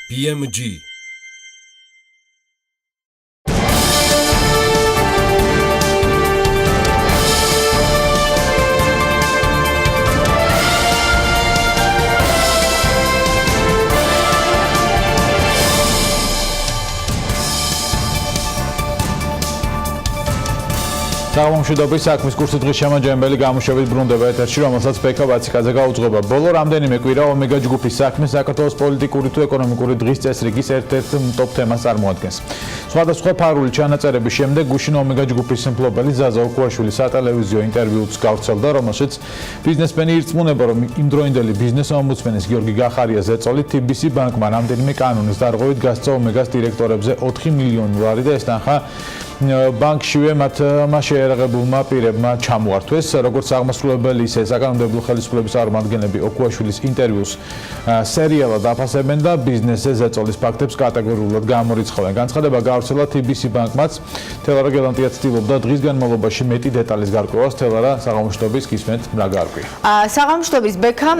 BMG. საქმის საქმის კურსი დღის შემაჯამებელი გამოშვებით ბრუნდება ეთერში, რომელსაც ბექა ვაციკაძე გაუძღვება. ბოლო რამდენიმე კვირა ომეგა ჯგუფის საქმის საქართველოს პოლიტიკური თუ ეკონომიკური დღის წესრიგის ერთ-ერთ ტოპ თემას წარმოადგენს. სხვადასხვა ფარული ჩანაწერების შემდეგ გუშინ ომეგა ჯგუფის მფლობელი ზაზა ოქუაშვილი სატელევიზიო ინტერვიუც გავრცელდა, რომელშიც ბიზნესმენი ირწმუნება, რომ იმდროინდელი ბიზნეს ომბუდსმენის გიორგი გახარიას ეწოლით TBC ბანკმა რამდენიმე კანონის დარღვევით გასცა ომეგას დირექტორებზე 4 მილიონი ლარი და ეს თანხა ბანკშივე მათმა შეერაღებულმა პირებმა ჩამოართვეს, როგორც აღმასრულებელი ისე საკანონმდებლო ხელისუფლების წარმომადგენლები ოქუაშვილის ინტერვიუს სერიალად აფასებენ და ბიზნესზე ზეწოლის ფაქტებს კატეგორიულად გამორიცხავენ. განცხადება გავრცელა TBC ბანკმაც. თელარა გელანტია ცდილობდა დღის განმავლობაში მეტი დეტალის გარკვევას. თელარა საღამოშტობის გისმენთ რა გარკვია. საღამოშტობის ბექა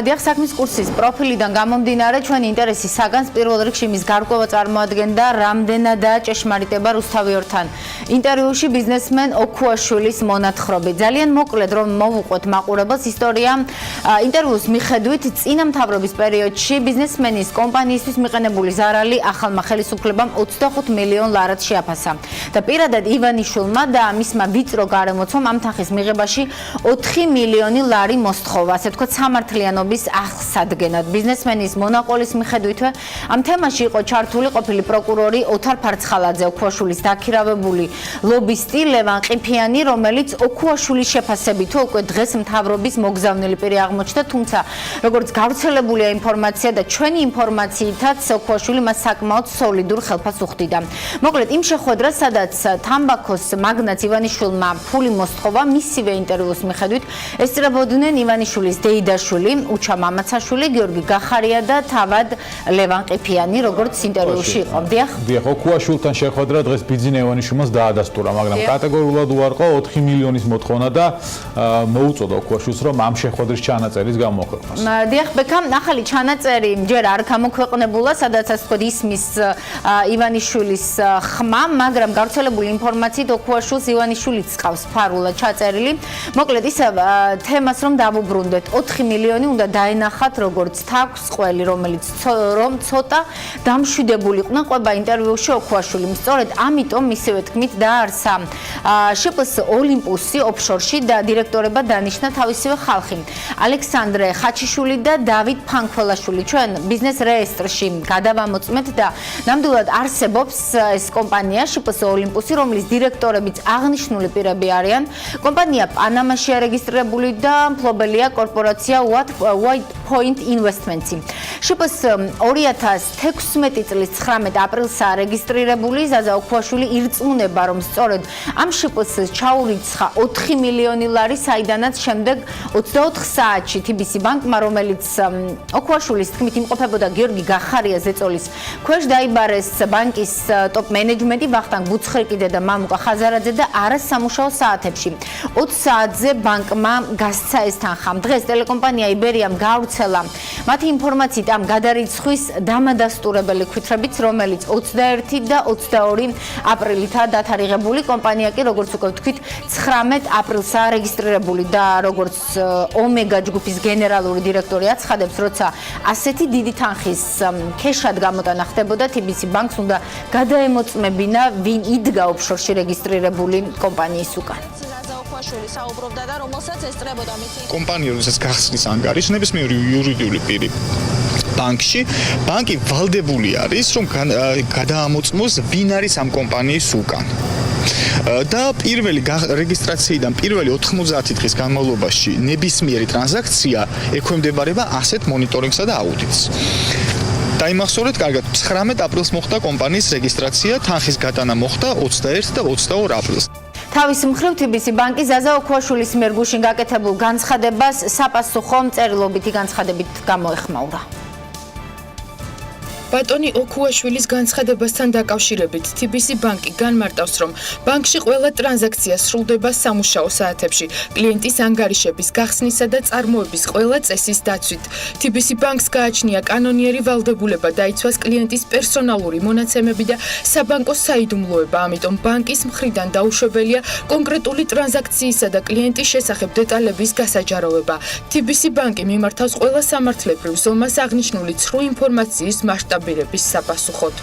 დიახ საქმის კურსის პროფილიდან გამომდინარე ჩვენი ინტერესის საგანს პირველ რიგში მის გარკვევა წარმოადგენდა რამდენადაა ჭეშმარიტება რუსთავიორთან. ინტერვიუში ბიზნესმენ ოქუაშვილის მონათხრობით. ძალიან მოკლედ რომ მოვუყვეთ მაყურებელს ისტორია ინტერვიუს მიხედვით წინა მთავრობის პერიოდში ბიზნესმენის კომპანიისთვის მიყენებული ზარალი ახალმა ხელისუფლებამ 25 მილიონ ლარად შეაფასა. და პირადად ივანიშვილმა და მისმა ვიწრო გარემოცვამ ამ თანხის მიღებაში 4 მილიონი ლარი მოსთხოვა, ასე თქვა სამართლიანობის აღსადგენად. ბიზნესმენის მონაყოლის მიხედვითვე ამ თემაში იყო ჩართული ყოფილი პროკურორი ოთარ ფარცხალაძე, ოქუაშვილის დაქირავებული ლობისტი ლევან ყიფიანი, რომელიც ოქუაშვილის შეფასებით უკვე დღეს მთავრობის მოგზავნილი პირი აღმოჩნდა, თუმცა როგორც გავრცელებულია ინფორმაცია და ჩვენი ინფორმაციითაც ოქუაშვილი მას საკმაოდ სოლიდურ ხელფასს უხდიდა. მოკლედ იმ შეხვედრას, სადაც თამბაქოს მაგნატ ივანიშვილმა ფული მოსთხოვა, მისივე ინტერვიუს მიხედვით ესწრებოდნენ ივანიშვილის დეიდაშვილი, უჩა მამაცაშვილი, გიორგი გახარია და თავად ლევან ყიფიანი, როგორც ინტერვიუში იყო. დიახ, ოქუაშვილთან შეხვედრა დღეს ბიძინა ივანიშვილს დაადასტურა, მაგრამ კატეგორიულად უარყო 4 მილიონის მოთხოვნა და მოუწოდა ოქუაშვილს, რომ ამ შეხვედრის ჩანაწერის გამოქვეყნოს. დიახ, ბექა, ახალი ჩანაწერი ჯერ არ გამოქვეყნებულა, სადაც ასე ვთქვათ ისმის ივანიშვილის ხმა, მაგრამ გავრცელებული ინფორმაციით ოქუაშვილს ივანიშვილიც ყავს ფარულად ჩაწერილი. მოკლედ ისევ თემას რომ დავუბრუნდეთ, 4 მილიონი უნდა დაენახათ როგორც თავს ყველი, რომელიც რომ ცოტა დამშვიდებული იყვნენ ყვება ინტერვიუში ოქუაშვილი. სწორედ ამიტომ მისივე თქმით დაარსა შპს ოლიმპუსი ოფშორში და დირექტორება დანიშნა თავისივე ხალხი. ალექსანდრე ხაჩიშვილი და დავით ფანქველაშვილი ჩვენ ბიზნეს რეესტრში გადავამოწმეთ და ნამდვილად არსებობს ეს კომპანია შპს ოლიმპუსი, რომლის დირექტორებიც აღნიშნული პირები არიან. კომპანია პანამაში არეგისტრირებული და მფლობელია კორპორაცია White Point Investments. შპს 2016 წლის 19 აპრილსა არეგისტრირებული. ზაზა ოქუაშვილი ირწმუნება, რომ სწორედ ამ შპს ჩაურიცხა 4 მილიონი ლარი, საიდანაც შემდეგ 24 საათში TBC ბანკმა, რომელიც ოქუაშვილის თქმით იმყოფებოდა გიორგი გახარიას ეწოლის ქვეშ, დაიბარეს ბანკის ტოპ მენეჯმენტი ვახტანგ ბუცხრიკიძე და მამუკა ხაზარაძე და არასამუშაო საათებში 20 საათზე ბანკმა გასცა ეს თანხა. დღეს ტელეკომპანია იბერიამ გავრცელა მათი ინფორმაციით ამ გადარიცხვის დამადასტურებელი ქვითრებით, რომელიც 21 და 22 აპრილითაა დათარიღებული. კომპანია კი როგორც უკვე ვთქვით 19 აპრილსაა რეგისტრირებული და როგორც ომეგა ჯგუფის გენერალური დირექტორი აცხადებს, როცა ასეთი დიდი თანხის ქეშად გამოტანა ხდებოდა, TBC ბანკს უნდა გადაემოწმებინა ვინ იდგა ოფშორში რეგისტრირებული კომპანიის უკან. საუბრობდა და რომელსაც ესწრებოდა მისი კომპანია, რომელსაც გახსნის ანგარიშს ნებისმიერი იურიდიული პირი ბანკში, ბანკი ვალდებული არის, რომ გადაამოწმოს ვინ არის ამ კომპანიის უკან. და პირველი რეგისტრაციიდან პირველი 90 დღის განმავლობაში ნებისმიერი ტრანზაქცია ექვემდებარება ასეთ მონიტორინგსა და აუდიტს. დაიმახსოვრეთ კარგად, 19 აპრილს მოხდა კომპანიის რეგისტრაცია, თანხის გატანა მოხდა 21 და 22 აპრილს. თავის მხრივ TBC ბანკი ზაზა ოქუაშვილის მიერ გუშინ გაკეთებულ განცხადებას საპასუხო წერილობითი განცხადებით გამოეხმაურა. ბატონი ოქუაშვილის განცხადებასთან დაკავშირებით TBC ბანკი განმარტავს, რომ ბანკში ყველა ტრანზაქცია სრულდება სამუშაო საათებში, კლიენტის ანგარიშების გახსნისა და წარმოების ყველა წესის დაცვით. TBC ბანკს გააჩნია კანონიერი ვალდებულება დაიცვას კლიენტის პერსონალური მონაცემები და საბანკო საიდუმლოება, ამიტომ ბანკის მხრიდან დაუშვებელია კონკრეტული ტრანზაქციისა და კლიენტის შესახებ დეტალების გასაჯაროვება. TBC ბანკი მიმართავს ყველა სამართლებრივ ზომას აღნიშნული ცრუ ინფორმაციის მასშტაბირების საპასუხოდ.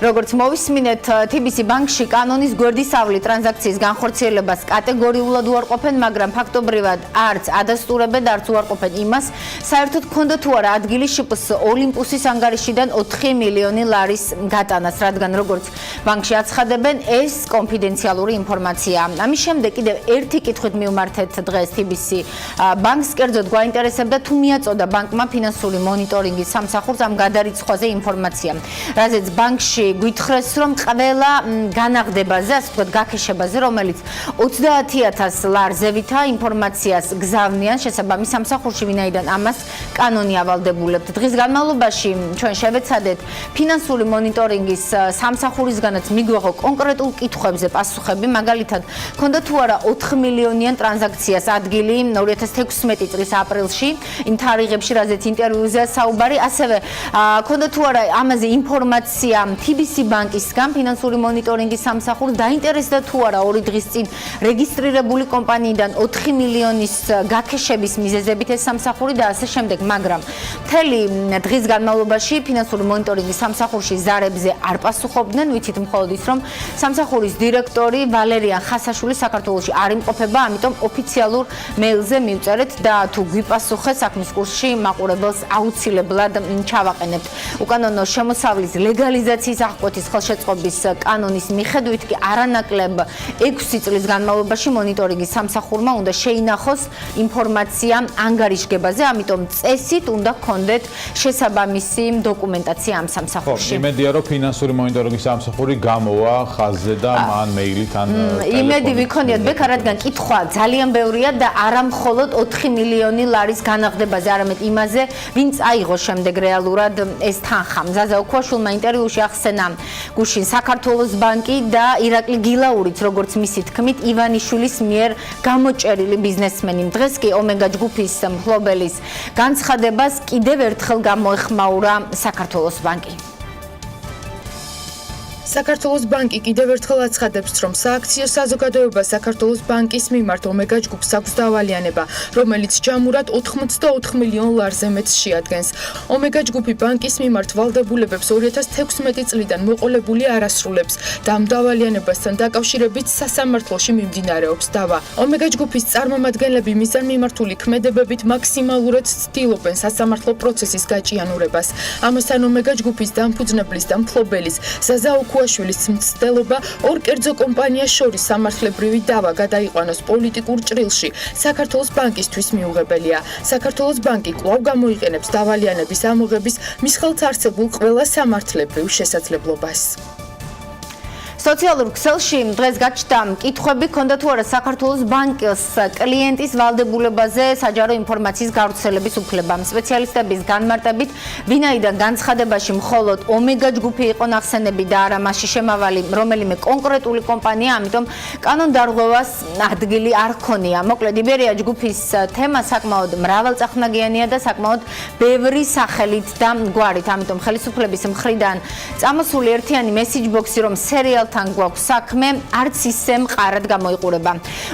როგორც მოვისმინეთ, TBC ბანკში კანონის გვერდისავლი ტრანზაქციის განხორციელებას კატეგორიულად უარყოფენ, მაგრამ ფაქტობრივად არც ადასტურებენ, არც უარყოფენ იმას, საერთოდ ჰქონდა თუ არა ადგილი შპს ოლიმპუსის ანგარიშიდან 4 მილიონი ლარის გატანას, რადგან როგორც ბანკში აცხადებენ, ეს კონფიდენციალური ინფორმაციაა. ამის შემდეგ კიდევ ერთი კითხვით მივმართეთ დღეს TBC ბანკს, კერძოდ გვაინტერესებდა თუ მიაწოდა ბანკმა ფინანსური მონიტორინგის სამსახურს ამ გადარიცხვაზე ინფორმაცია, რაზეც ბანკში გვითხრეს, რომ ყველა განაღდებაზე, ასე ვთქვათ, გაქეშებაზე, რომელიც 30,000 ლარზევითა ინფორმაციას გზავნიან შესაბამის სამსახურში, ვინაიდან ამას კანონი ავალდებულებთ. დღის განმავლობაში ჩვენ შევეცადეთ ფინანსური მონიტორინგის სამსახურისგანაც მიგვეღო კონკრეტულ კითხვებზე პასუხები, მაგალითად, ჰქონდა თუ არა 4 მილიონიან ტრანზაქციას ადგილი 2016 წლის აპრილში, იმ თარიღებში, რაზეც ინტერვიუზეა საუბარი, ასევე ჰქონდა თუ არა ამაზე ინფორმაცია TBC ბანკისგან ფინანსური მონიტორინგის სამსახურს დაინტერესდა თუ არა 2 დღის წინ რეგისტრირებული კომპანიიდან 4 მილიონის გაქეშების მიზეზებით ეს სამსახური და ასე შემდეგ, მაგრამ მთელი დღის განმავლობაში ფინანსური მონიტორინგის სამსახურში ზარებზე არ პასუხობდნენ, ვიცით მხოლოდ ის, რომ სამსახურის დირექტორი ვალერიან ხასაშვილი საქართველოში არ იმყოფება, ამიტომ ოფიციალურ მეილზე მივწერეთ და თუ გვიპასუხეს საქმის კურსში მაყურებელს აუცილებლად ჩავაყენებთ. უკანონო შემოსავლის ლეგალიზაციის აღკვეთის ხელშეწყობის კანონის მიხედვით კი არანაკლებ 6 წლის განმავლობაში მონიტორინგის სამსახურმა უნდა შეინახოს ინფორმაცია ანგარიშგებაზე, ამიტომ წესით უნდა გქონდეთ შესაბამისი დოკუმენტაცია ამ სამსახურში. იმედია, რომ ფინანსური მონიტორინგის სამსახური გამოვა ხაზზე და მან მეილით ან იმედი ვიქონიათ ბექა, რადგან კითხვა ძალიან ბევრია და არა მხოლოდ 4 მილიონი ლარის განაღდებაზე, არამედ იმაზე, ვინ წაიღო შემდეგ რეალურად ეს თანხა. ზაზა ოქუაშვილმა ინტერვიუში ახსენა გუშინ საქართველოს ბანკი და ირაკლი გილაურიც, როგორც მისი თქმით, ივანიშვილის მიერ გამოჭერილი ბიზნესმენი. დღეს კი ომეგა ჯგუფის მფლობელის განცხადებას კიდევ ერთხელ გამოეხმაურა საქართველოს ბანკი. საქართველოს ბანკი კიდევ ერთხელ აცხადებს, რომ სააქციო საზოგადოება საქართველოს ბანკის მიმართ ომეგა ჯგუფს აქვს დავალიანება, რომელიც ჯამურად 84 მილიონ ლარზე მეტს შეადგენს. ომეგა ჯგუფი ბანკის მიმართ ვალდებულებებს 2016 წლიდან მოყოლებული არ ასრულებს და ამ დავალიანებასთან დაკავშირებით სასამართლოში მიმდინარეობს დავა. ომეგა ჯგუფის წარმომადგენლები მიზანმიმართული ქმედებებით მაქსიმალურად ცდილობენ სასამართლო პროცესის გაჭიანურებას. ამასთან ომეგა ჯგუფის დამფუძნებლის და მფლობელის ზაზა ოქუაშვილის მცდელობა ორ კერძო კომპანიას შორის სამართლებრივი დავა გადაიყვანოს პოლიტიკურ ჭრილში საქართველოს ბანკისთვის მიუღებელია. საქართველოს ბანკი კვლავ გამოიყენებს დავალიანების ამოღების მის ხელთ არსებულ ყველა სამართლებრივ შესაძლებლობას. სოციალურ ქსელში დღეს გაჩნდა კითხვები, ჰქონდა თუ არა საქართველოს ბანკის კლიენტის ვალდებულებაზე საჯარო ინფორმაციის გავრცელების უფლება. სპეციალისტების განმარტებით, ვინაიდან განცხადებაში მხოლოდ ომეგა ჯგუფი იყო ნახსენები და არა მასში შემავალი რომელიმე კონკრეტული კომპანია, ამიტომ კანონდარღვევას ადგილი არ ჰქონია. მოკლედ, იბერია ჯგუფის თემა საკმაოდ მრავალწახნაგიანია და საკმაოდ ბევრი სახელით და გვარით, ამიტომ ხელისუფლების მხრიდან წამოსული ერთიანი მესიჯ ბოქსი, რომ სერიალ თან გვაქვს საქმე, არც ისე მყარად გამოიყურება.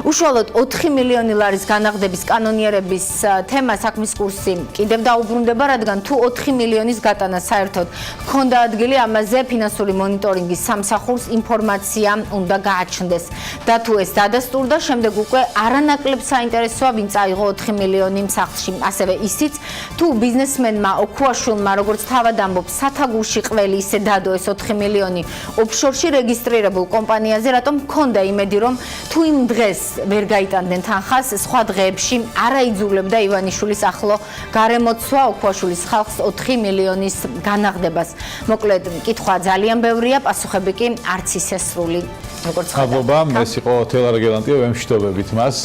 უშუალოდ 4 მილიონი ლარის განაღდების კანონიერების თემა საქმის კურსი კიდევ დაუბრუნდება, რადგან თუ 4 მილიონის გატანა საერთოდ ჰქონდა ადგილი, ამაზე ფინანსური მონიტორინგის სამსახურს ინფორმაცია უნდა გააჩნდეს. და თუ ეს დადასტურდა, შემდეგ უკვე არანაკლებ საინტერესოა, ვინ წაიღო 4 მილიონი სახლში. ასევე ისიც, თუ ბიზნესმენმა ოქუაშვილმა, როგორც თავად ამბობს, სათაგურში ყველი ისე დადო ეს 4 მილიონი ოფშორში რეგისტრირებული რეგისტრირებულ კომპანიაზე, რატომ მქონდა იმედი, რომ თუ იმ დღეს ვერ გაიტანდნენ თანხას, სხვა დღეებში არაიძულებდა ივანიშვილის ახლო გარემოცვა ოქუაშვილის ხალხს 4 მილიონის განაღდებას. მოკლედ, კითხვა ძალიან ბევრია, პასუხები კი არც ისე სრული. როგორც ხაბობა, ეს იყო თელარეგელანტია, ვემშვიდობებით მას.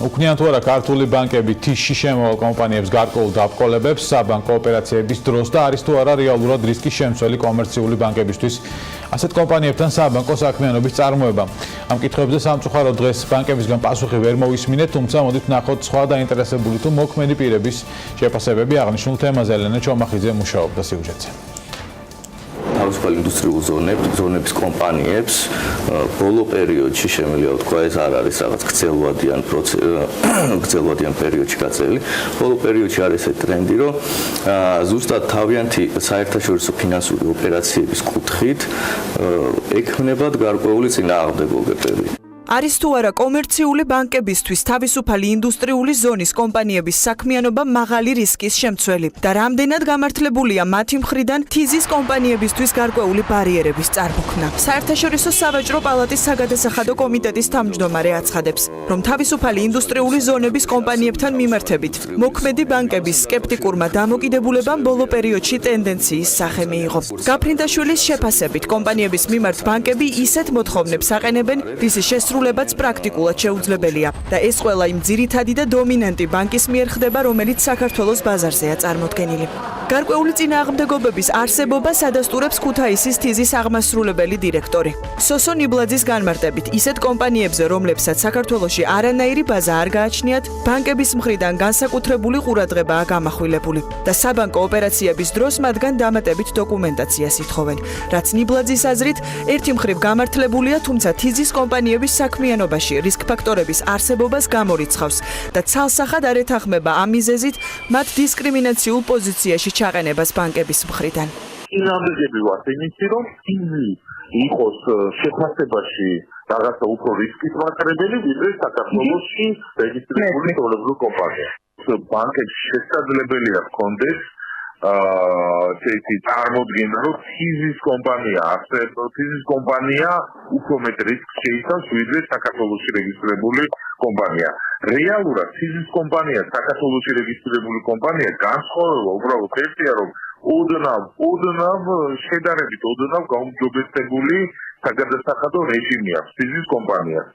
უქნიან თუ არა ქართული ბანკები თიშში შემოვალ კომპანიებს გარკვეულ დაბრკოლებებს საბანკო ოპერაციების დროს და არის თუ არა რეალურად რისკის შემცველი კომერციული ბანკებისთვის ასეთ კომპანიებთან საბანკო საქმიანობის წარმოება. ამ კითხვებზე სამწუხაროდ დღეს ბანკებისგან პასუხი ვერ მოვისმინეთ, თუმცა მოდით ვნახოთ სხვა დაინტერესებული თუ მოქმედი პირების შეფასებები აღნიშნულ თემაზე. ელენა ჩომახიძე მუშაობდა სიუჟეტზე. თავისუფალ ინდუსტრიულ ზონების კომპანიებს ბოლო პერიოდში შემიძლია ვთქვა, ეს არ არის რაღაც გრძელვადიან პერიოდში გაწეული. ბოლო პერიოდში არის ეს ტრენდი, რომ ზუსტად თავიანთი საერთაშორისო ფინანსური ოპერაციების კუთხით ექმნებათ გარკვეული წინააღმდეგობები. არის თუ არა კომერციული ბანკებისთვის თავისუფალი ინდუსტრიული ზონის კომპანიების საქმიანობა მაღალი რისკის შემცველი და რამდენად გამართლებულია მათი მხრიდან თიზის კომპანიებისთვის გარკვეული ბარიერების წარმოქმნა. საერთაშორისო სავაჭრო პალატის საგადასახადო კომიტეტის თავმჯდომარე აცხადებს, რომ თავისუფალი ინდუსტრიული ზონების კომპანიებთან მიმართებით მოქმედი ბანკების სკეპტიკურმა დამოკიდებულებამ ბოლო პერიოდში ტენდენციის სახე მიიღო. გაფრინდაშვილის შეფასებით, კომპანიების მიმართ ბანკები ისეთ მოთხოვნებს აყენებენ, რის შესრულებაც პრაქტიკულად შეუძლებელია და ეს ყველა იმ ძირითადი და დომინანტი ბანკის მიერ ხდება, რომელიც საქართველოს ბაზარზეა წარმოდგენილი. გარკვეული წინააღმდეგობების არსებობას ადასტურებს ქუთაისის თიზის აღმასრულებელი დირექტორი. სოსო ნიბლაძის განმარტებით, ისეთ კომპანიებზე, რომლებსაც საქართველოში არანაირი ბაზა არ გააჩნიათ, ბანკების მხრიდან განსაკუთრებული ყურადღებაა გამახვილებული და საბანკო ოპერაციების დროს მათგან დამატებით დოკუმენტაციას ითხოვენ. რაც ნიბლაძის აზრით, ერთი მხრივ გამართლებულია, თუმცა თიზის კომპანიების საქმიანობაში რისკ ფაქტორების არსებობას გამორიცხავს და ცალსახად არ ეთანხმება ამ მიზეზით მათ დისკრიმინაციულ პოზიციაში ჩაყენებას ბანკების მხრიდან. წინააღმდეგები ვართ იმისი, რომ თიზი იყოს შეფასებაში რაღაცა უფრო რისკის მაყრებელი, ვიდრე საქართველოში რეგისტრირებული ჩვეულებრივი კომპანია. ბანკებს შესაძლებელია ჰქონდეს ესეთი წარმოდგენა, რომ თიზის კომპანია თიზის კომპანია უფრო მეტ რისკს შეიცავს, ვიდრე საქართველოში რეგისტრირებული კომპანია. რეალურად თიზის კომპანია საქართველოში რეგისტრირებული კომპანია განსხვავება უბრალოდ ერთია, რომ ოდნავ შედარებით ოდნავ გაუმჯობესებული საგადასახადო რეჟიმი აქვს თიზის კომპანიას.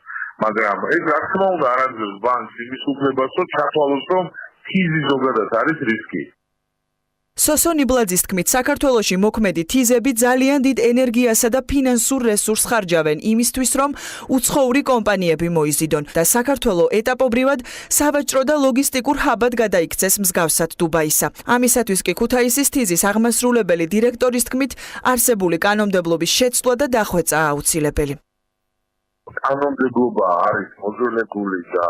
მაგრამ ეს რა თქმა უნდა არ აძლევს ბანკს იმის უფლებას, რომ ჩათვალოს, რომ თიზი ზოგადად არის რისკი. სოსო ნიბლაძის თქმით, საქართველოში მოქმედი თიზები ძალიან დიდ ენერგიასა და ფინანსურ რესურსს ხარჯავენ იმისთვის, რომ უცხოური კომპანიები მოიზიდონ და საქართველო ეტაპობრივად სავაჭრო და ლოგისტიკურ ჰაბად გადაიქცეს მსგავსად დუბაისა. ამისათვის კი ქუთაისის თიზის აღმასრულებელი დირექტორის თქმით, არსებული კანონმდებლობის შეცვლა და დახვეწა აუცილებელი. კანონმდებლობა არის მოძველებული და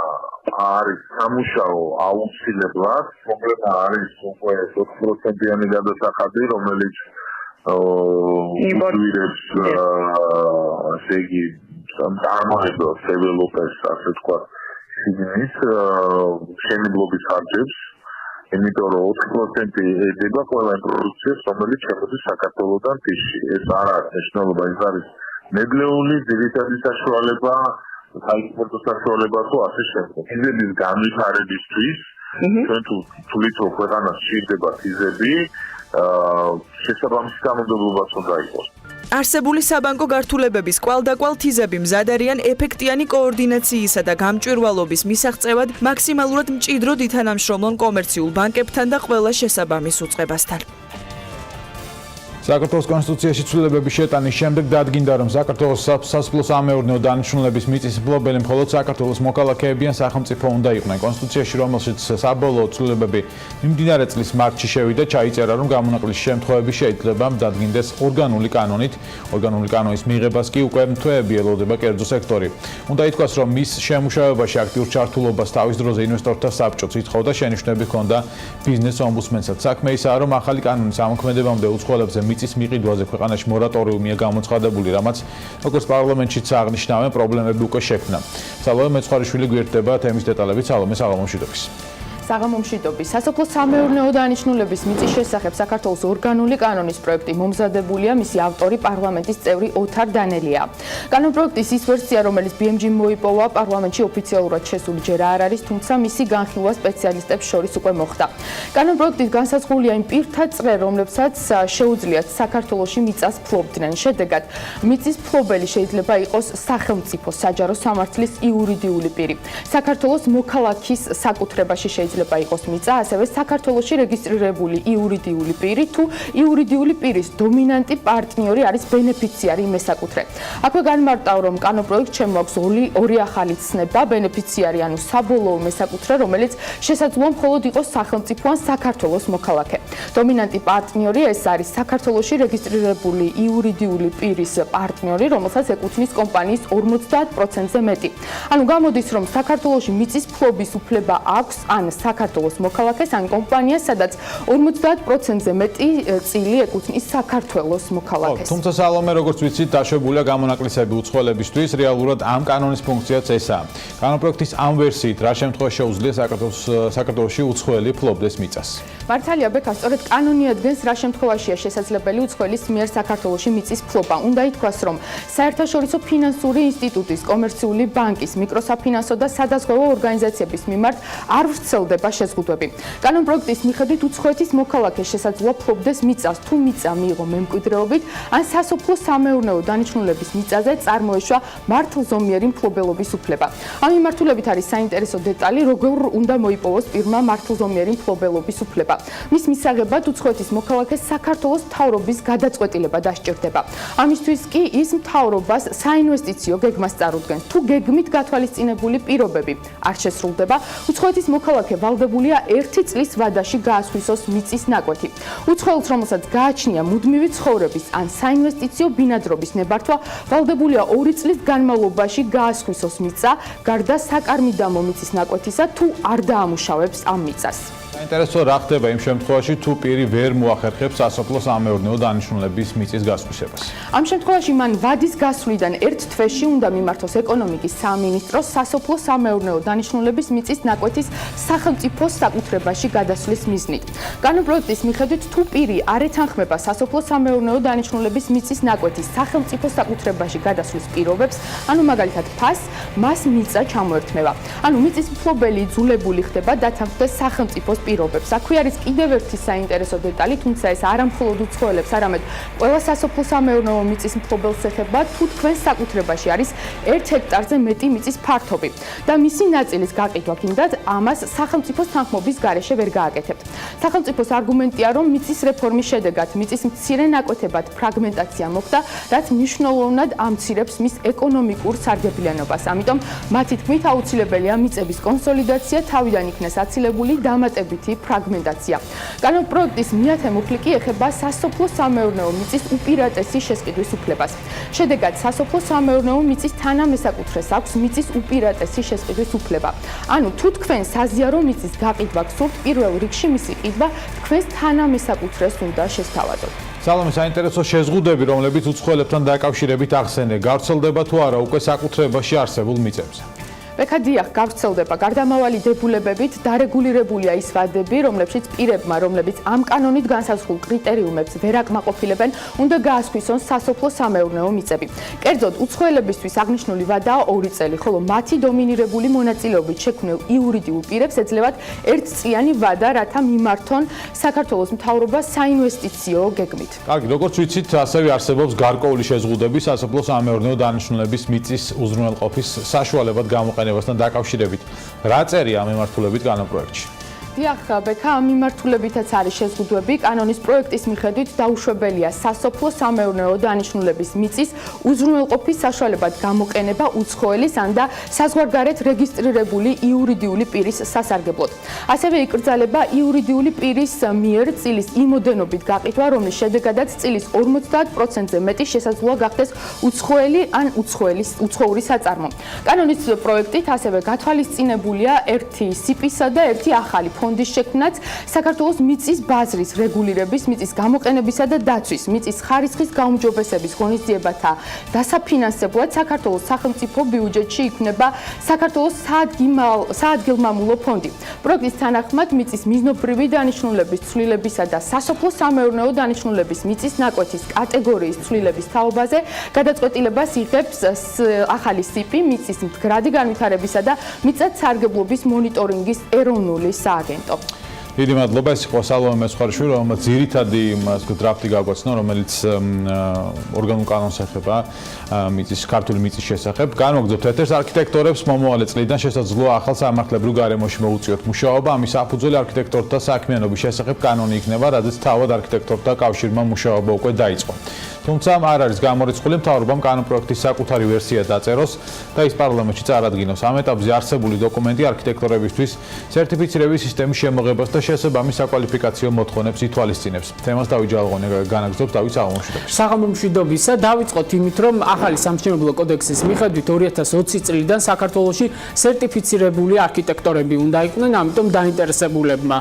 არის სამუშაო აუცილებლად. პრობლემა არის უკვე 4%-იანი გადასახადი, რომელიც იბურებს ასე იგი წარმოებას დეველოპერს, ასე თქვა, შიგნის შენებლობის ხარჯებს. იმიტომ რომ 4% ედება ყველა იმ პროდუქციას, რომელიც შექმნილი საქართველოსთან თიშში. ეს არ არის მნიშვნელობა, ეს არის ნედლეული ძირითადი საშუალება, საექსპორტო საშუალება თუ ასე შემდეგ. თიზების განვითარებისთვის ჩვენ თუ თulit რომ ქვეყანას სჭირდება თიზები, შესაბამისი კანონმდებლობაც უნდა იყოს. არსებული საბანკო გართულებების კვალდაკვალ თიზები მზად არიან ეფექტიანი კოორდინაციისა და გამჭვირვალობის მისაღწევად მაქსიმალურად მჭიდროდ ითანამშრომლონ კომერციულ ბანკებთან და ყველა შესაბამის უწყებასთან. საქართველოს კონსტიტუციაში ცვლილებების შეტანის შემდეგ დადგინდა, რომ საქართველოს სასოფლო-სამეურნეო დანიშნულების მიწის მფლობელი მხოლოდ საქართველოს მოქალაქეები ან სახელმწიფო უნდა იყვნენ. კონსტიტუციაში, რომელშიც საბოლოო ცვლილებები მიმდინარე წლის მარტში შევიდა, ჩაიწერა, რომ გამონაკლისის შემთხვევები შეიძლება დადგინდეს ორგანული კანონით. ორგანული კანონის მიღებას კი უკვე თვეები ელოდება კერძო სექტორი. უნდა ითქვას, რომ მის შემუშავებაში აქტიურ ჩართულობას თავის დროზე ინვესტორთა საბჭოც ითხოვდა, შენიშვნები ჰქონდა ბიზნეს ომბუდსმენსაც. საქმე ისაა, რომ ახალი კანონის ამოქმედებამდე უცხოელებზე მიწის მიყიდვაზე ქვეყანაში მორატორიუმია გამოცხადებული, რამაც როგორც პარლამენტშიც აღნიშნავენ, პრობლემები უკვე შექმნა. სალომე მეცხარიშვილი გვერდდება თემის დეტალებით, სალომე საღამოში დოქის. საღამომშვიდობის სასოფლო-სამეურნეო დანიშნულების მიწის შესახებ საქართველოს ორგანული კანონის პროექტი მომზადებულია, მისი ავტორი პარლამენტის წევრი ოთარ დანელია. კანონპროექტის ის ვერსია, რომელიც BMG მოიპოვა პარლამენტში ოფიციალურად შესული ჯერ არ არის, თუმცა მისი განხილვა სპეციალისტებს შორის უკვე მოხდა. კანონპროექტით განსაზღვრულია იმ პირთა წრე, რომლებსაც შეუძლიათ საქართველოში მიწას ფლობდნენ. შედეგად, მიწის ფლობელი შეიძლება იყოს სახელმწიფო საჯარო სამართლის იურიდიული პირი. საქართველოს მოქალაქის საკუთრებაში შეიძლება იყოს მიწა, ასევე საქართველოში რეგისტრირებული იურიდიული პირი თუ იურიდიული პირის დომინანტი პარტნიორი არის ბენეფიციარი მესაკუთრე. აქვე განმარტავ, რომ კანონპროექტს შემოაქვს ორი ახალი ცნება, ბენეფიციარი ანუ საბოლოო მესაკუთრე, რომელიც შესაძლოა მხოლოდ იყოს სახელმწიფო ან საქართველოს მოქალაქე. დომინანტი პარტნიორი ეს არის საქართველოში რეგისტრირებული იურიდიული პირის პარტნიორი, რომელსაც ეკუთვნის კომპანიის 50%-ზე მეტი. ანუ გამოდის, რომ საქართველოში მიწის ფლობის უფლება აქვს ან საქართველოს მოქალაქეს, ან კომპანიას, სადაც 50%-ზე მეტი წილი ეკუთვნის საქართველოს მოქალაქეს. თუმცა სალომე, როგორც ვიცით, დაშვებულია გამონაკლისები უცხოელებისთვის, რეალურად ამ კანონის ფუნქციაც ესაა. კანონპროექტის ამ ვერსიით რა შემთხვევაში შეუძლია საქართველოში უცხოელი ფლობდეს მიწას? მართალია, ბექა, სწორედ კანონი ადგენს, რა შემთხვევაშია შესაძლებელი უცხოელის მიერ საქართველოში მიწის ფლობა. უნდა ითქვას, რომ საერთაშორისო ფინანსური ინსტიტუტის, კომერციული ბანკის, მიკროსაფინანსო და სადაზღვევო ორგანიზაციების მიმართ არ ვრცელდება შეზღუდვები. კანონპროექტის მიხედვით უცხოეთის მოქალაქეს შესაძლოა ფლობდეს მიწას, თუ მიწა მიიღო მემკვიდრეობით, ან სასოფლო-სამეურნეო დანიშნულების მიწაზე წარმოეშვა მართლზომიერი მფლობელობის უფლება. ამ მიმართულებით არის საინტერესო დეტალი, როგორ უნდა მოიპოვოს პირმა მართლზომიერი მფლობელობის უფლება. მის მისაღებად უცხოეთის მოქალაქეს საქართველოს მთავრობის გადაწყვეტილება დასჭირდება. ამისთვის კი ის მთავრობას საინვესტიციო გეგმას წარუდგენს. თუ გეგმით გათვალისწინებული პირობები არ შესრულდება, უცხოეთის მოქალაქე ვალდებულია 1 წლის ვადაში გაასხვისოს მიწის ნაკვეთი. უცხოელს, რომელსაც გააჩნია მუდმივი ცხოვრების ან საინვესტიციო ბინადრობის ნებართვა, ვალდებულია 2 წლის განმავლობაში გაასხვისოს მიწა, გარდა საკარმიდამო მიწის ნაკვეთისა, თუ არ დაამუშავებს ამ მიწას. საინტერესო რა ხდება იმ შემთხვევაში, თუ პირი ვერ მოახერხებს სასოფლო-სამეურნეო დანიშნულების მიწის გასხვისებას? ამ შემთხვევაში მან ვადის გასვლიდან 1 თვეში უნდა მიმართოს ეკონომიკის სამინისტროს სასოფლო-სამეურნეო დანიშნულების მიწის ნაკვეთის სახელმწიფო საკუთრებაში გადასვლის მიზნით. კანონპროექტის მიხედვით, თუ პირი არ ეთანხმება სასოფლო-სამეურნეო დანიშნულების მიწის ნაკვეთის სახელმწიფო საკუთრებაში გადასვლის პირობებს, ანუ მაგალითად ფასს, მას მიწა ჩამოერთმევა. ანუ მიწის მფლობელი იძულებული ხდება დათანხმდეს სახელმწიფოს პირობებს. აქვე არის კიდევ ერთი საინტერესო დეტალი, თუმცა ეს არა მხოლოდ უცხოელებს, არამედ ყველა სასოფლო-სამეურნეო მიწის მფლობელს ეხება, თუ თქვენ საკუთრებაში არის 1 ჰექტარზე მეტი მიწის ფართობი და მისი ნაწილის გაყიდვა გინდათ, ამას სახელმწიფოს თანხმობის გარეშე ვერ გააკეთებთ. სახელმწიფოს არგუმენტია, რომ მიწის რეფორმის შედეგად მიწის მცირე ნაკვეთებად ფრაგმენტაცია მოხდა, რაც მნიშვნელოვნად ამცირებს მის ეკონომიკურ სარგებლიანობას. ამიტომ მათი თქმით აუცილებელია მიწების კონსოლიდაცია, თავიდან იქნეს აცილებული დამატებითი ფრაგმენტაცია. კანონპროექტის მეათე მუხლი კი ეხება სასოფლო-სამეურნეო მიწის უპირატესი შესყიდვის უფლებას. შედეგად, სასოფლო-სამეურნეო მიწის თანამესაკუთრეს აქვს მიწის უპირატესი შესყიდვის უფლება. ანუ თუ თქვენ საზიარო მიწის გაყიდვა გსურთ, პირველ რიგში მისი ყიდვა თქვენს თანამესაკუთრეს უნდა შესთავაზოთ. სალომე, საინტერესო შეზღუდვები, რომლებიც უცხოელებთან დაკავშირებით ახსენე, გავრცელდება თუ არა უკვე საკუთრებაში არსებულ მიწებზე? ბექა, დიახ, გავრცელდება. გარდამავალი დებულებებით დარეგულირებულია ის ვადები, რომლებშიც პირებმა, რომლებიც ამ კანონით განსაზღვრულ კრიტერიუმებს ვერ აკმაყოფილებენ, უნდა გაასხვისონ სასოფლო-სამეურნეო მიწები. კერძოდ, უცხოელებისთვის აღნიშნული ვადაა 2 წელი, ხოლო მათი დომინირებული მონაწილეობით შექმნილ იურიდიულ პირებს ეძლევათ 1 წლიანი ვადა, რათა მიმართონ საქართველოს მთავრობას საინვესტიციო გეგმით. კარგი, როგორც ვიცით, ასევე არსებობს გარკვეული შეზღუდვები სასოფლო-სამეურნეო დანიშნულების მიწის უზრუნველყოფის საშუალებად გამოყენებასთან დაკავშირებით. რა წერია ამ მიმართულებით კანონპროექტში? დიახ, ბექა, ამ მიმართულებითაც არის შეზღუდვები. კანონის პროექტის მიხედვით დაუშვებელია სასოფლო-სამეურნეო დანიშნულების მიწის უზრუნველყოფის საშუალებად გამოყენება უცხოელის ან და საზღვარგარეთ რეგისტრირებული იურიდიული პირის სასარგებლოდ. ასევე იკრძალება იურიდიული პირის მიერ წილის იმოდენობით გაყიდვა, რომლის შედეგადაც წილის 50%-ზე მეტი შესაძლოა გახდეს უცხოელი ან უცხოური საწარმო. კანონის პროექტით ასევე გათვალისწინებულია ერთი სიპისა და ერთი ახალი ფონდის შექმნაც, საქართველოს მიწის ბაზრის რეგულირების, მიწის გამოყენებისა და დაცვის, მიწის ხარისხის გაუმჯობესების ღონისძიებათა დასაფინანსებლად საქართველოს სახელმწიფო ბიუჯეტში იქმნება საქართველოს საადგილმამულო ფონდი. პროექტის თანახმად მიწის მიზნობრივი დანიშნულების ცვლილებისა და სასოფლო-სამეურნეო დანიშნულების მიწის ნაკვეთის კატეგორიის ცვლილების თაობაზე გადაწყვეტილებას იღებს ახალი სიპი, მიწის მდგრადი განვითარებისა და მიწათსარგებლობის მონიტორინგის ეროვნული სააგენტო. დიდი მადლობა, ეს იყო სალომე მესხარიშვილი, რომელმაც ძირითადი დრაფტი გაგვაცნო, რომელიც ორგანულ კანონს ეხება მიწის ქართული მიწის შესახებ. განვაგრძობთ ეთერს არქიტექტორებს მომავალ წლიდან შესაძლოა ახალ სამართლებრივ გარემოში მოუწიოთ მუშაობა, ამის საფუძველი არქიტექტორთა საქმიანობის შესახებ კანონი იქნება, რადგან თავად არქიტექტორთა კავშირმა მუშაობა უკვე დაიწყო. თუმცა არ არის გამორიცხული მთავრობამ კანონპროექტის საკუთარი ვერსია დაწეროს და ის პარლამენტში წარადგინოს. ამ ეტაპზე არსებული დოკუმენტი არქიტექტორებისთვის სერტიფიცირების სისტემის შემოღებას და შესაბამის საკვალიფიკაციო მოთხოვნებს ითვალისწინებს. თემას დავით ჯალღონი განაგრძობს დავით აღმოჩნდებს. საღამო მშვიდობისა დავიწყოთ იმით, რომ ახალი სამშენებლო კოდექსის მიხედვით 2020 წლიდან საქართველოში სერტიფიცირებული არქიტექტორები უნდა იყვნენ, ამიტომ დაინტერესებულებმა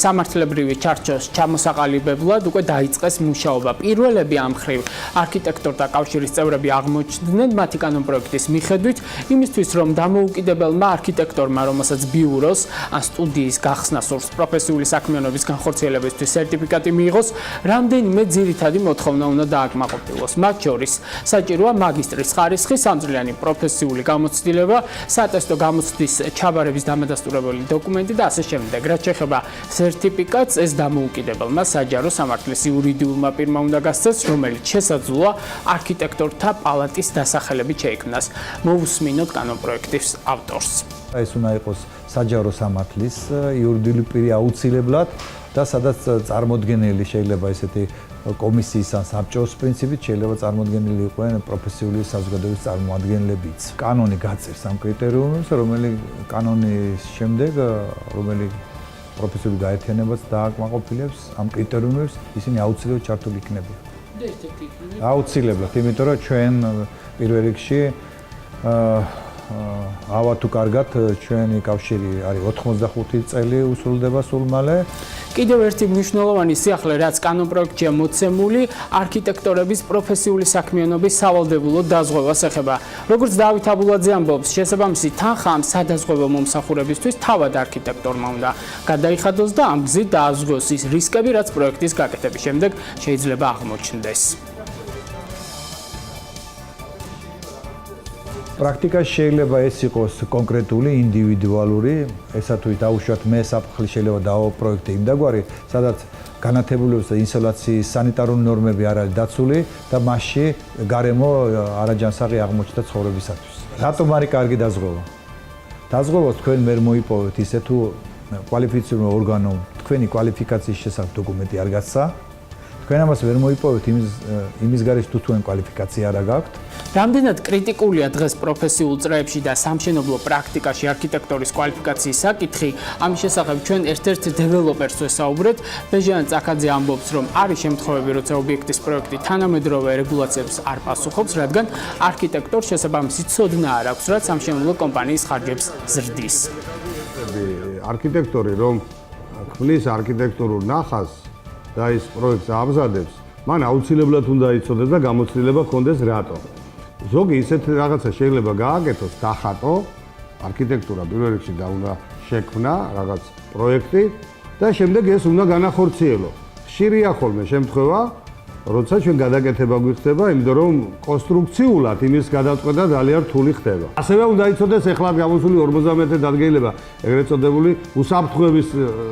სამართლებრივი ჩარჩოს ჩამოსაყალიბებლად უკვე დაიწყეს მუშაობა. პირველები ამ არქიტექტორთა კავშირის წევრები აღმოჩნდნენ მათი კანონპროექტის მიხედვით, იმისთვის რომ დამოუკიდებელმა არქიტექტორმა, რომელსაც ბიუროს ან სტუდიის გახსნა სურს პროფესიული საქმიანობის განხორციელებისთვის სერტიფიკატი მიიღოს, რამდენიმე ძირითადი მოთხოვნა უნდა დააკმაყოფილოს. მათ შორის საჭიროა მაგისტრის ხარისხი, სამწლიანი პროფესიული გამოცდილება, სატესტო გამოცდის ჩაბარების დამადასტურებელი დოკუმენტი და ასე შემდეგ. რაც შეეხება სერტიფიკატს, ეს დამოუკიდებელმა საჯარო სამართლის იურიდიულმა პირმა უნდა გასცეს, რომელიც შესაძლოა არქიტექტორთა პალატის დასახელებით შეიქმნას. მოვუსმინოთ კანონპროექტის ავტორს. ეს უნდა იყოს საჯარო სამართლის იურიდიული პირი აუცილებლად და სადაც წარმოდგენილი შეიძლება ესეთი კომისიის ან საბჭოს პრინციპით შეიძლება წარმოდგენილი იყვნენ პროფესიული საზოგადოების წარმომადგენლებიც. კანონი გაწერს ამ კრიტერიუმებს, რომელიც კანონის შემდეგ რომელიც პროფესიული გაერთიანებას დააკმაყოფილებს ამ კრიტერიუმებს, ისინი აუცილებლად ჩართული იქნებიან. აუცილებლად, იმიტომ რომ ჩვენ პირველ რიგში ავა თუ კარგად ჩვენი კავშირი არის 85 წელი უსრულდება სულ მალე. კიდევ ერთი მნიშვნელოვანი სიახლე, რაც კანონპროექტშია მოცემული, არქიტექტორების პროფესიული საქმიანობის სავალდებულო დაზღვევას ეხება. როგორც დავით აბულაძე ამბობს, შესაბამისი თანხა ამ სადაზღვევო მომსახურებისთვის თავად არქიტექტორმა უნდა გადაიხადოს და ამ გზით დააზღვიოს ის რისკები, რაც პროექტის გაკეთების შემდეგ შეიძლება აღმოჩნდეს. პრაქტიკაში შეიძლება ეს იყოს კონკრეტული, ინდივიდუალური, ესა თუ დაუშვათ მე საფრთხე შეიძლება დავაპროექტე იმდაგვარი, სადაც განათებულების და ინსტალაციის სანიტარული ნორმები არ არის დაცული და მასში გარემო არაჯანსაღი აღმოჩნდა ცხოვრებისათვის. რატომ არის კარგი დაზღვევა? დაზღვევას თქვენ ვერ მოიპოვეთ ისე თუ კვალიფიცირებულ ორგანომ თქვენი კვალიფიკაციის შესახებ დოკუმენტი არ გასცა. თქვენ ამას ვერ მოიპოვეთ იმის გარეშე თუ თქვენ კვალიფიკაცია არ გაქვთ. რამდენად კრიტიკულია დღეს პროფესიულ წრეებში და სამშენებლო პრაქტიკაში არქიტექტორის კვალიფიკაციის საკითხი, ამის შესახებ ჩვენ ერთ-ერთ დეველოპერს ვესაუბრეთ. ბეჟან წაკაძე ამბობს, რომ არის შემთხვევები, როცა ობიექტის პროექტი თანამედროვე რეგულაციებს არ პასუხობს, რადგან არქიტექტორს შესაბამისი ცოდნა არ აქვს, რაც სამშენებლო კომპანიის ხარჯებს ზრდის. არქიტექტორი რომ ქმნის არქიტექტურულ ნახაზს და ის პროექტს ამზადებს, მან აუცილებლად უნდა იცოდეს და გამოცდილება ჰქონდეს რატო. ზოგი ისეთ რაღაცა შეიძლება გააკეთოს, დახატო, არქიტექტურა პირველ რიგში და უნდა შექმნა რაღაც პროექტი და შემდეგ ეს უნდა განახორციელო. ხშირია ხოლმე შემთხვევა, როცა ჩვენ გადაკეთება გვიხდება, იმიტომ რომ კონსტრუქციულად იმის გადაწყვეტა ძალიან რთული ხდება. ასევე უნდა იცოდეს ეხლა გამოსული 51 დადგენილება, ეგრეთ წოდებული უსაფრთხოების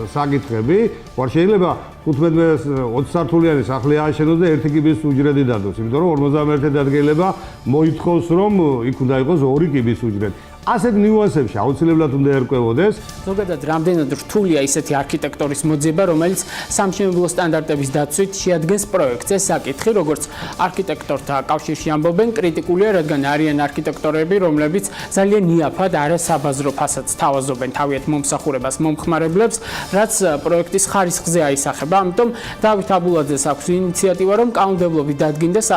საკითხები, ვარ შეიძლება 15-20 სართულიანი სახლი ააშენოს და ერთი კიბის უჯრედი დადოს, იმიტომ რომ 51 დადგენილება მოითხოვს, რომ იქ უნდა იყოს 2 კიბის უჯრედი. ასეთ ნიუანსებში აუცილებლად უნდა ერკვევოდეს. ზოგადად რამდენად რთულია ისეთი არქიტექტორის მოძიება, რომელიც სამშენებლო სტანდარტების დაცვით შეადგენს პროექტს. ეს საკითხი, როგორც არქიტექტორთა კავშირში ამბობენ, კრიტიკულია, რადგან არიან არქიტექტორები, რომლებიც ძალიან იაფად არასაბაზრო ფასადს თავაზობენ თავიანთ მომსახურებას მომხმარებლებს, რაც პროექტის ხარისხზე აისახება. ამიტომ დავით აბულაძეს აქვს ინიციატივა, რომ კანონმდებლობით დადგინდეს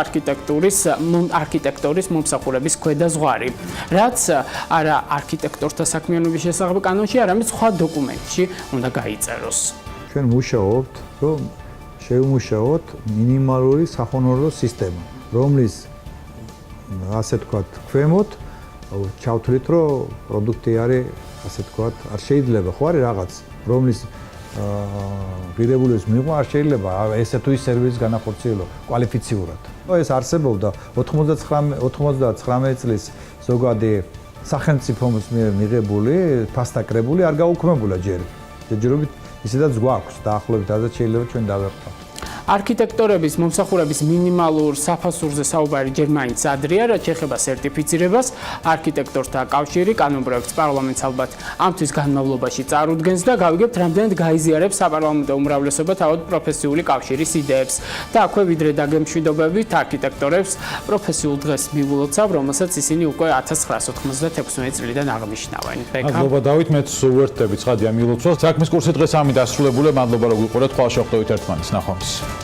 არქიტექტორის მომსახურების ქვედა ზღვარი, რაც არა არქიტექტორთა საქმიანობის შესახებ კანონში, არამედ სხვა დოკუმენტში უნდა გაიწეროს. ჩვენ მუშაობთ, რომ შევმუშაოთ მინიმალური სახონორო სისტემა, რომლის ასე თქვათ, ქვემოთ ჩავთვლით, რომ პროდუქტი არის, ასე თქვათ, არ შეიძლება ხო არის რაღაც, რომლის ღირებულების მიღმა არ შეიძლება ესე თუ ის სერვისის განახორციელო კვალიფიციურად. ეს არსებობდა 99 წლის ზოგადი სახელმწიფოს მიერ მიღებული ფასტაკრებული არ გაუქმებულა ჯერ. ჯერჯერობით ისედაც გვაქვს დაახლოებით ასე შეიძლება ჩვენ დავერხოთ. არქიტექტორების მომსახურების მინიმალურ საფასურზე საუბარი ჯერ მაინც ადრეა, რაც შეეხება სერტიფიცირებას. არქიტექტორთა კავშირი კანონპროექტს პარლამენტს ალბათ ამთვის განმავლობაში წარუდგენს და გავიგებთ, რამდენად გაიზიარებს საპარლამენტო უმრავლესობა თავად პროფესიული კავშირის იდეებს. და აქვე ვიდრე დაგემშვიდობებით არქიტექტორებს პროფესიულ დღეს მივულოცავ, რომელსაც ისინი უკვე 1996 წლიდან აღნიშნავენ. მადლობა დავით, მეც უერთდები ცხადია მილოცავს. საქმის კურსი დღეს ამით დასრულებულია. მადლობა რომ გვიყურეთ, ხვალ შეხვდებით ერთმანეთს. ნახვამდის.